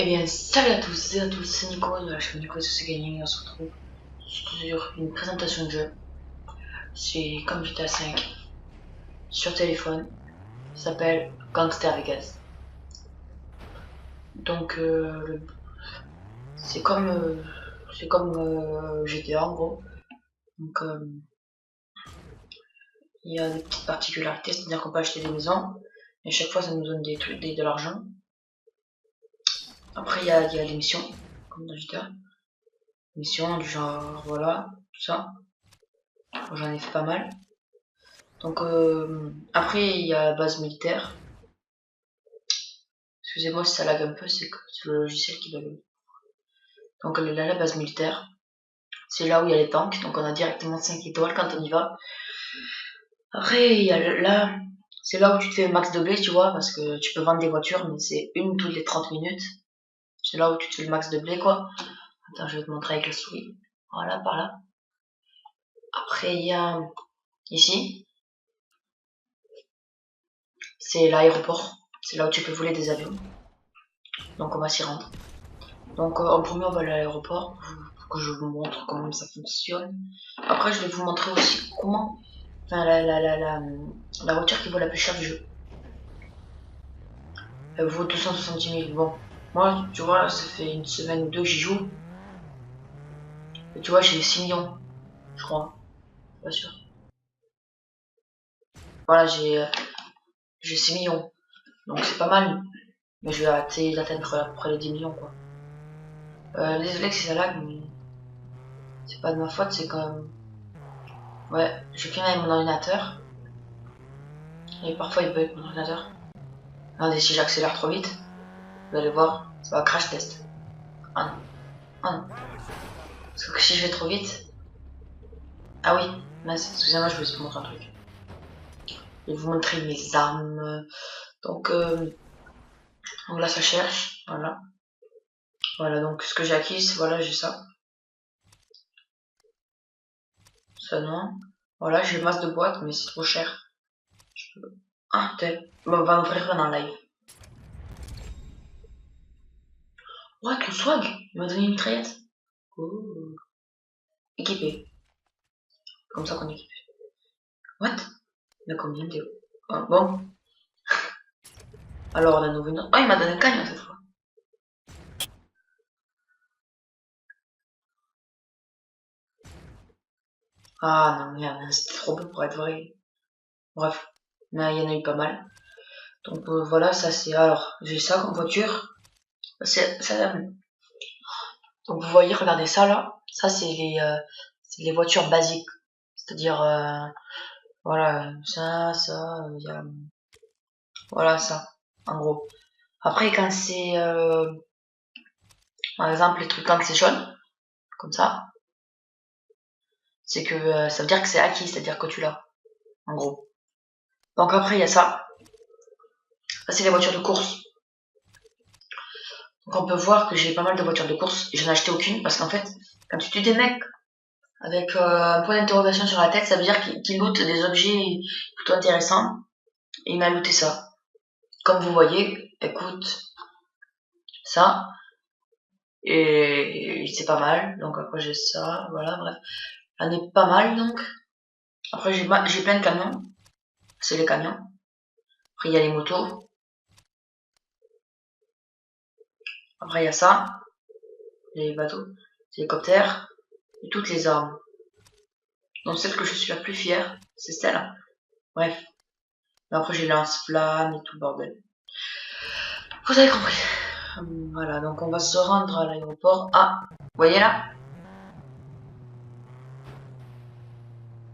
Eh bien, salut à tous et à tous, c'est Nico de la chaîne Nico c'est Gagné. On se retrouve sur une présentation de jeu. C'est comme GTA 5 sur téléphone. Ça s'appelle Gangster Vegas. Donc, c'est comme GTA en gros. Donc, il y a des petites particularités, c'est-à-dire qu'on peut acheter des maisons. Et à chaque fois, ça nous donne des trucs, de l'argent. Après, il y a les missions, comme dans GTA. Missions du genre, voilà, tout ça. J'en ai fait pas mal. Donc après il y a la base militaire. Excusez-moi si ça lag un peu, c'est le logiciel qui lag. Donc là la base militaire, c'est là où il y a les tanks, donc on a directement 5 étoiles quand on y va. Après il y a là, c'est là où tu te fais le max de blé, tu vois, parce que tu peux vendre des voitures, mais c'est une toutes les 30 minutes. C'est là où tu te fais le max de blé, quoi. Attends, je vais te montrer avec la souris. Voilà, par là. Après il y a ici, c'est l'aéroport. C'est là où tu peux voler des avions. Donc on va s'y rendre. Donc en premier on va à l'aéroport pour que je vous montre comment ça fonctionne. Après je vais vous montrer aussi comment, enfin la voiture qui vaut la plus chère du jeu. Elle vaut 270 000. Bon, moi tu vois ça fait une semaine ou deux que j'y joue. Et tu vois j'ai 6 millions, je crois, pas sûr. Voilà j'ai 6 millions, donc c'est pas mal. Mais je vais essayer d'atteindre à peu près les 10 millions quoi. Désolé si ça lag, mais c'est pas de ma faute, c'est quand même. Ouais, je filme avec mon ordinateur. Et parfois il bug mon ordinateur. Regardez, si j'accélère trop vite, vous allez voir, ça va crash test. Ah non, ah non. Parce que si je vais trop vite. Ah oui, mince, excusez-moi, je vais vous montrer un truc. Je vais vous montrer mes armes. Donc, donc là ça cherche, voilà. Voilà, donc ce que j'ai acquis, voilà, j'ai ça. Ça non. Voilà, j'ai masse de boîtes, mais c'est trop cher. Ah, tel. Bon, on va ouvrir un en live. Ouais, tout swag. Il m'a donné une mitraillette. Oh. Équipé. Comme ça qu'on équipe. What? Il y a combien de... Ah, bon. Alors on a nouveau une... Oh, il m'a donné un canon cette fois. Ah non, merde, c'était trop beau pour être vrai. Bref, mais il y en a eu pas mal. Donc voilà, ça c'est... Alors, j'ai ça comme voiture. Donc vous voyez, regardez ça là. Ça c'est les voitures basiques. C'est-à-dire, voilà, ça, y a... Voilà ça, en gros. Après, quand c'est... par exemple, les trucs quand c'est jaune, comme ça, c'est que ça veut dire que c'est acquis, c'est-à-dire que tu l'as, en gros. Donc après, il y a ça. Ça, c'est les voitures de course. Donc on peut voir que j'ai pas mal de voitures de course et j'en ai acheté aucune parce qu'en fait, quand tu tues des mecs avec un point d'interrogation sur la tête, ça veut dire qu'ils lootent des objets plutôt intéressants et il m'a looté ça. Comme vous voyez, écoute, ça, et c'est pas mal. Donc après j'ai ça, voilà, bref. J'en ai pas mal donc. Après j'ai plein de camions, c'est les camions. Après il y a les motos. Après il y a ça, les bateaux, les hélicoptères et toutes les armes. Donc celle que je suis la plus fière, c'est celle-là. Bref. Après j'ai lance-flamme et tout le bordel. Vous avez compris. Voilà, donc on va se rendre à l'aéroport. Ah, vous voyez là?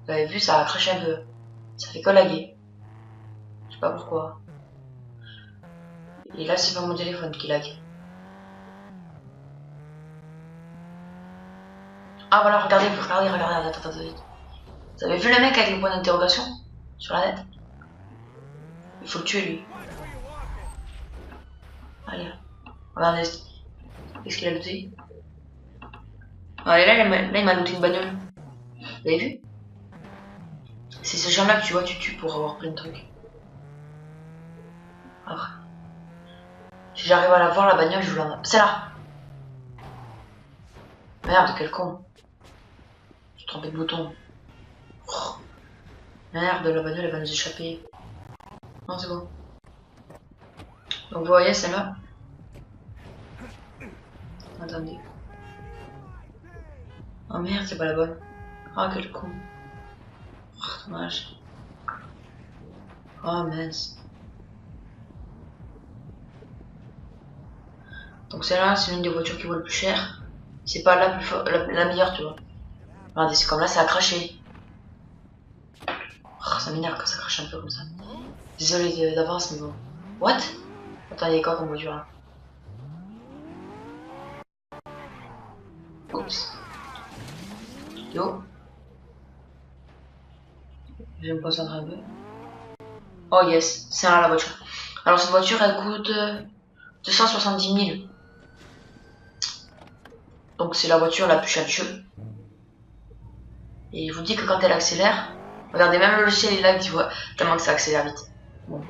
Vous avez vu, ça a craché un peu. Ça fait que laguer. Je sais pas pourquoi. Et là, c'est pas mon téléphone qui lag. Ah voilà, regardez, attendez. Vous avez vu le mec avec le point d'interrogation sur la tête? Il faut le tuer lui. Allez, regardez. Qu'est-ce qu'il a looté? Allez, là il m'a looté une bagnole. Vous avez vu? C'est ce genre là que tu vois, tu tues pour avoir plein de trucs. Après. Si j'arrive à la voir, la bagnole, je vous l'en... C'est là. Merde, quel con. J'ai trompé de bouton. Oh. Merde, la bagnole, elle va nous échapper. Non, c'est bon. Donc vous voyez, celle-là. Attendez. Oh merde, c'est pas la bonne. Oh, quel con. Oh, dommage. Oh mince. Donc celle-là, c'est l'une des voitures qui vaut le plus cher. C'est pas la plus la meilleure, tu vois. Regardez, c'est comme là, ça a craché. Oh, ça m'énerve quand ça crache un peu comme ça. Désolé d'avance, mais bon. What? Attends, il y a quoi comme voiture là? Oups. Yo. Je vais me concentrer un peu. Oh yes, c'est là la voiture. Alors cette voiture, elle coûte 270 000. Donc c'est la voiture la plus chère du jeu. Et je vous dis que quand elle accélère, regardez, même le logiciel est là, tu vois, tellement que ça accélère vite. Bon,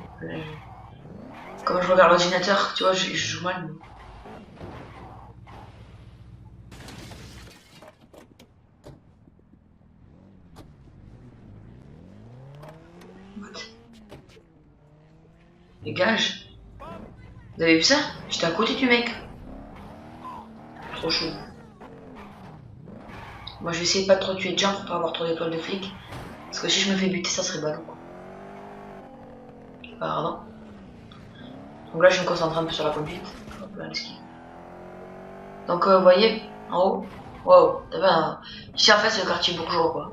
comme je regarde l'ordinateur, tu vois, je joue mal. Mais... Dégage. Vous avez vu ça? J'étais à côté du mec. Trop chaud. Moi je vais essayer de pas trop tuer de gens pour pas avoir trop d'étoiles de flic. Parce que si je me fais buter, ça serait ballot quoi. Pardon. Donc là je vais me concentrer un peu sur la conduite. Hop là, l'esquive. Donc vous voyez, en haut. Wow, t'as vu un... Ici en fait c'est le quartier bourgeois quoi.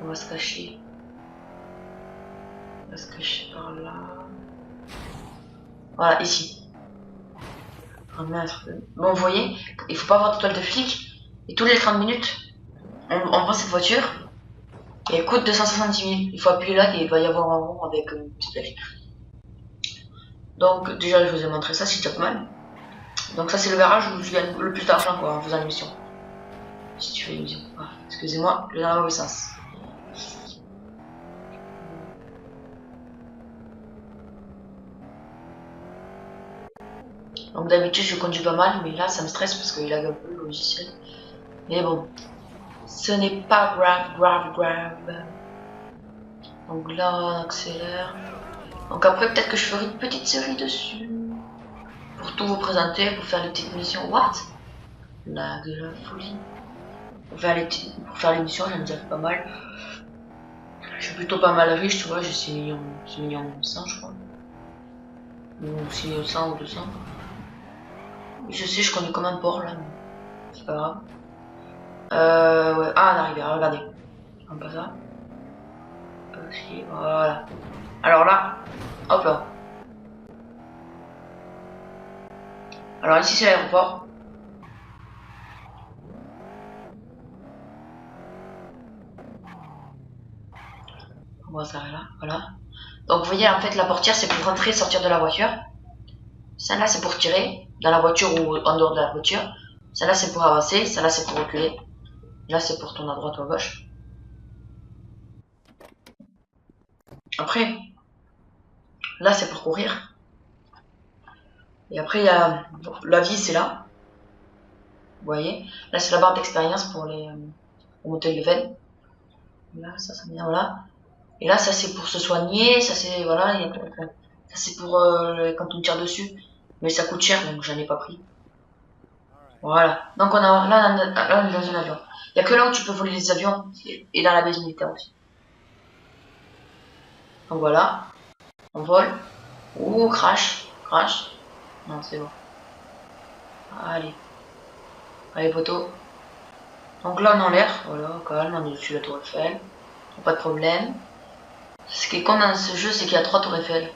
On va se cacher. On va se cacher par là. Voilà, ici. Oh merde. Bon, vous voyez, il faut pas avoir d'étoile de flic. Et tous les 30 minutes, on prend cette voiture. Et elle coûte 270 000. Il faut appuyer là et il va y avoir un rond avec une petite flèche. Donc déjà je vous ai montré ça, c'est déjà pas mal. Donc ça c'est le garage où je gagne le plus d'argent quoi en faisant l'émission. Si tu fais l'émission. Ah, excusez-moi, je vais dans le mauvais sens. Donc d'habitude je conduis pas mal, mais là ça me stresse parce qu'il lag un peu le logiciel. Mais bon, ce n'est pas grave. Donc là on accélère. Donc après peut-être que je ferai une petite série dessus. Pour tout vous présenter, pour faire les petites missions. What? Lag de la folie. Pour faire les missions, j'aime dire pas mal. Je suis plutôt pas mal riche, tu vois, j'ai 6 millions 100 je crois. Ou 6 millions 100 ou 200. Je sais, je connais comme un porc là, mais c'est pas grave. Ouais. Ah, on arrive, regardez. On passe ça. Aussi, voilà. Alors là, hop là. Alors ici c'est l'aéroport. On va s'arrêter là, voilà. Donc vous voyez en fait la portière c'est pour rentrer et sortir de la voiture. Celle-là c'est pour tirer dans la voiture ou en dehors de la voiture. Celle-là c'est pour avancer, celle-là c'est pour reculer. Là c'est pour tourner à droite ou à gauche. Après, là c'est pour courir. Et après il y a la vie c'est là. Vous voyez. Là c'est la barre d'expérience pour les monter le level. Là ça vient voilà. Et là ça c'est pour se soigner, ça c'est voilà, ça c'est pour quand on tire dessus. Mais ça coûte cher donc j'en ai pas pris. Voilà. Donc on a là on est dans un avion. Il y a que là où tu peux voler les avions et dans la base militaire aussi. Donc voilà. On vole. Ouh, crash. Non, c'est bon. Allez. Allez, poteau. Donc là, on est en l'air. Voilà, calme, on est dessus de la tour Eiffel. Pas de problème. Ce qui est con dans ce jeu, c'est qu'il y a 3 tours Eiffel.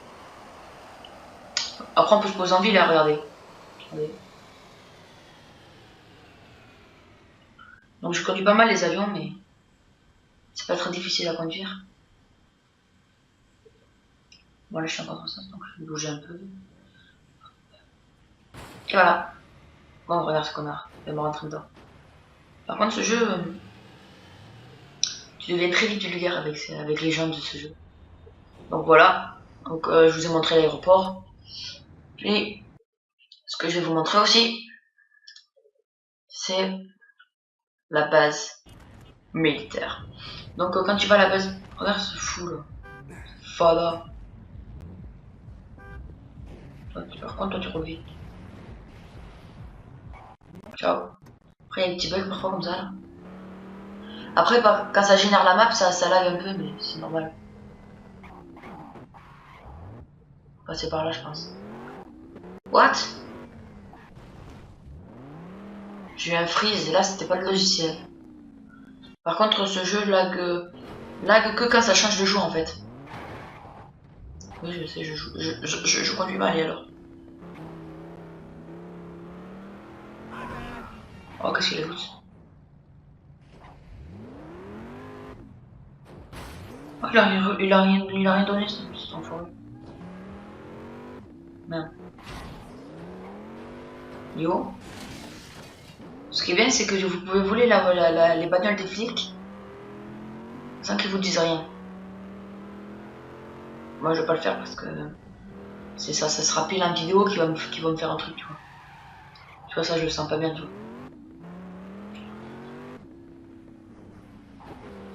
Après, on peut se poser en ville, là, regardez. Donc je conduis pas mal les avions, mais c'est pas très difficile à conduire. Bon, là, je suis encore dans ça, donc je vais bouger un peu. Et voilà. Bon, regarde ce connard. Il va me rentrer dedans. Par contre, ce jeu... tu deviens très vite vulgaire avec les gens de ce jeu. Donc voilà. Donc je vous ai montré l'aéroport. Puis, ce que je vais vous montrer aussi, c'est la base militaire. Donc quand tu vas à la base, regarde ce fou là. Fada. Par contre, toi tu roules vite. Ciao. Après, il y a des petits bugs parfois comme ça là. Après, quand ça génère la map, ça lag un peu, mais c'est normal. Passer par là, je pense. What? J'ai eu un freeze, et là, c'était pas le logiciel. Par contre, ce jeu lag que quand ça change de jour en fait. Oui, je sais, je conduis mal et alors. Oh, qu'est-ce qu'il a foutu? Oh, il a rien donné, cet enfoiré. Merde. Yo. Ce qui est bien, c'est que vous pouvez voler les bagnoles des flics sans qu'ils vous disent rien. Moi, je vais pas le faire parce que c'est ça sera pile en vidéo qui va me faire un truc, tu vois. Tu vois, ça, je le sens pas bien, tu vois.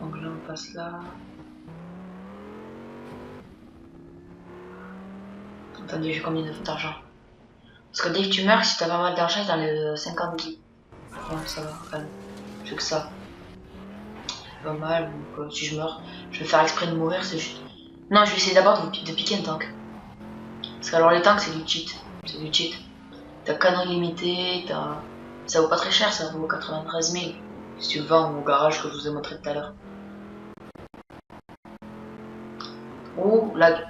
Donc là, on passe là. Attendez, j'ai combien d'argent? Parce que dès que tu meurs, si t'as pas mal d'argent, dans les 50 000. Bon, ça va, quand même. J'ai que ça. Pas mal, donc si je meurs, je vais faire exprès de mourir, c'est juste. Non, je vais essayer d'abord de piquer un tank. Parce que alors les tanks, c'est du cheat. C'est du cheat. T'as canon illimité, ça vaut pas très cher, ça vaut 93 000. Si tu le vends au garage que je vous ai montré tout à l'heure. Oh, lag.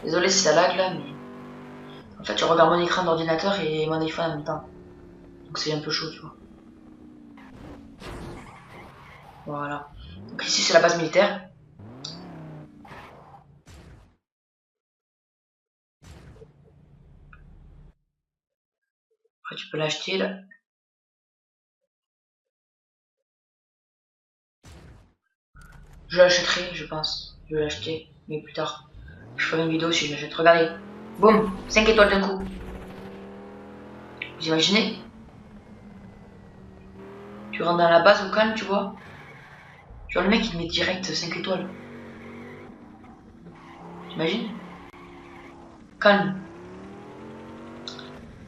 Désolé si ça lag là, mais. En fait, je regarde mon écran d'ordinateur et mon iPhone en même temps. Donc c'est un peu chaud, tu vois. Voilà. Donc ici, c'est la base militaire. Après, tu peux l'acheter là. Je l'achèterai, je pense. Je vais l'acheter, mais plus tard. Je ferai une vidéo si je l'achète. Regardez. Boum, 5 étoiles d'un coup. Vous imaginez? Tu rentres dans la base au calme, tu vois. Genre le mec il met direct 5 étoiles. T'imagines? Calme.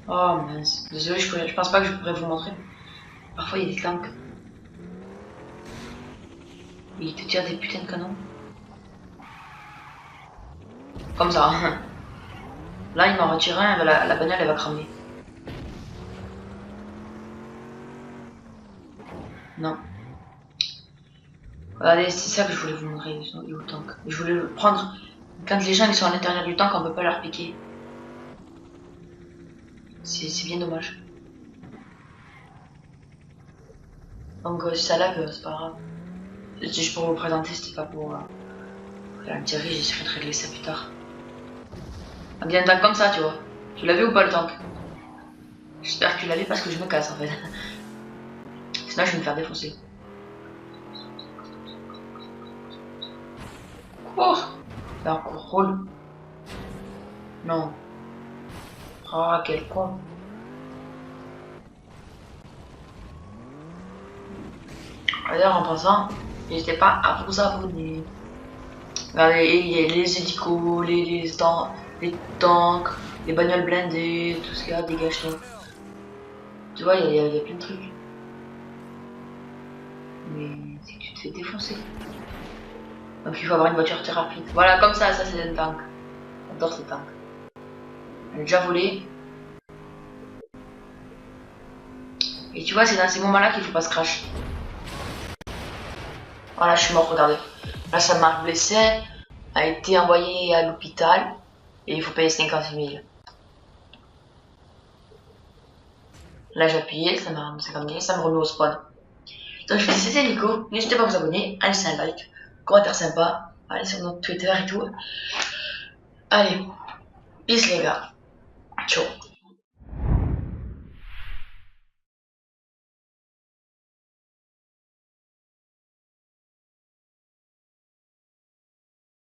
Oh mince. Désolé, je pense pas que je pourrais vous montrer. Parfois il y a des tanks. Il te tire des putains de canons. Comme ça. Là il m'en retire un, la bagnole elle va cramer. Non. Regardez, c'est ça que je voulais vous montrer, les tanks. Je voulais le prendre. Quand les gens ils sont à l'intérieur du tank, on peut pas leur piquer. C'est bien dommage. Donc si ça lag, c'est pas grave. C'est juste pour vous présenter, c'était pas pour la Thierry, j'essaierai de régler ça plus tard. On dit un tank comme ça, tu vois. Tu l'as vu ou pas le tank? J'espère que tu l'as vu parce que je me casse en fait. Sinon je vais me faire défoncer. Cours! Là, roule. Non. Ah, quel con. D'ailleurs, en passant, n'hésitez pas à vous abonner. Regardez, il y a les hélicos, les tanks, les bagnoles blindées, tout ce qu'il y a, dégage-toi. Tu vois, il y a plein de trucs. Mais c'est que tu te fais défoncer. Donc il faut avoir une voiture très rapide. Voilà, comme ça c'est un tank. J'adore ce tank. Elle est déjà volée. Et tu vois, c'est dans ces moments-là qu'il faut pas se crash. Voilà, je suis mort, regardez. Là, sa marque blessée a été envoyée à l'hôpital et il faut payer 50 000. Là, j'ai appuyé, ça m'a remis 50 000, ça me remet au spawn. Donc, je vous dis, c'était Nico. N'hésitez pas à vous abonner, à laisser un like, commentaire sympa, allez sur notre Twitter et tout. Allez, peace les gars. Ciao.